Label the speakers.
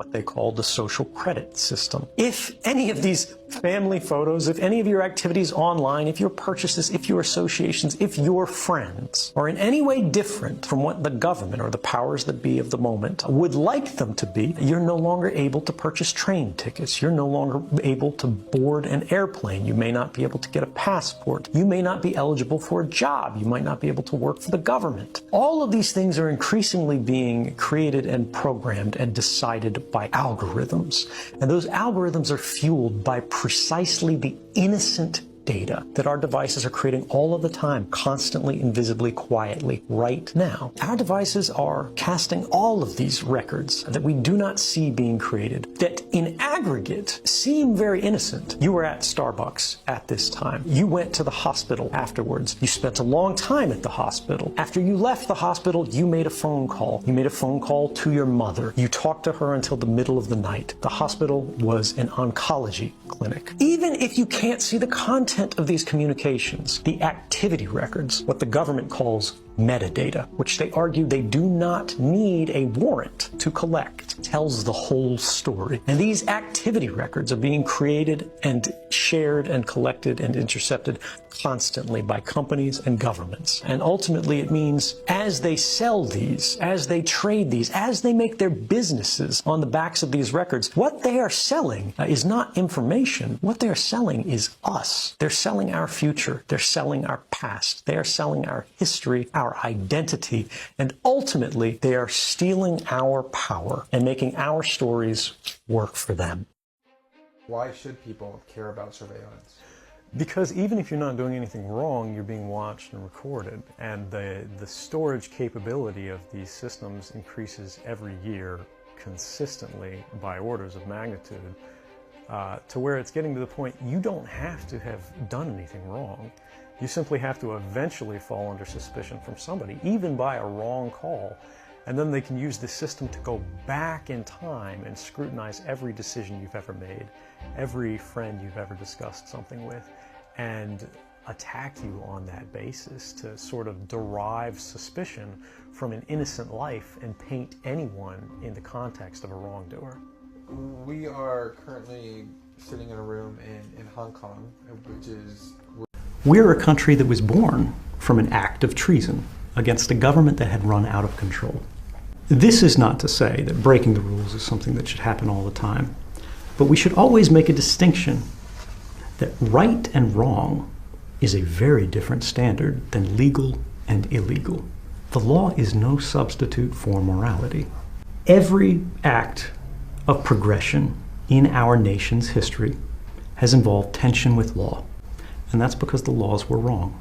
Speaker 1: what they call the social credit system. If any of these family photos, if any of your activities online, if your purchases, if your associations, if your friends are in any way different from what the government or the powers that be of the moment would like them to be, you're no longer able to purchase train tickets. You're no longer able to board an airplane. You may not be able to get a passport. You may not be eligible for a job. You might not be able to work for the government. All of these things are increasingly being created and programmed and decided by algorithms. And those algorithms are fueled by precisely the innocent data that our devices are creating all of the time, constantly, invisibly, quietly, right now. Our devices are casting all of these records that we do not see being created, that in aggregate seem very innocent. You were at Starbucks at this time. You went to the hospital afterwards. You spent a long time at the hospital. After you left the hospital, you made a phone call. You made a phone call to your mother. You talked to her until the middle of the night. The hospital was an oncology clinic. Even if you can't see the content of these communications, the activity records, what the government calls metadata, which they argue they do not need a warrant to collect, tells the whole story. And these activity records are being created and shared and collected and intercepted constantly by companies and governments. And ultimately it means as they sell these, as they trade these, as they make their businesses on the backs of these records, what they are selling is not information. What they're selling is us. They're selling our future. They're selling our past. They are selling our history, our identity, and ultimately they are stealing our power and making our stories work for them.
Speaker 2: Why should people care about surveillance?
Speaker 1: Because even if you're not doing anything wrong, you're being watched and recorded, and the storage capability of these systems increases every year consistently by orders of magnitude, to where it's getting to the point you don't have to have done anything wrong. You simply have to eventually fall under suspicion from somebody, even by a wrong call, and then they can use the system to go back in time and scrutinize every decision you've ever made, every friend you've ever discussed something with, and attack you on that basis to sort of derive suspicion from an innocent life and paint anyone in the context of a wrongdoer.
Speaker 2: We are currently sitting in a room in Hong Kong, which is...
Speaker 3: We're a country that was born from an act of treason against a government that had run out of control. This is not to say that breaking the rules is something that should happen all the time, but we should always make a distinction that right and wrong is a very different standard than legal and illegal. The law is no substitute for morality. Every act of progression in our nation's history has involved tension with law. And that's because the laws were wrong.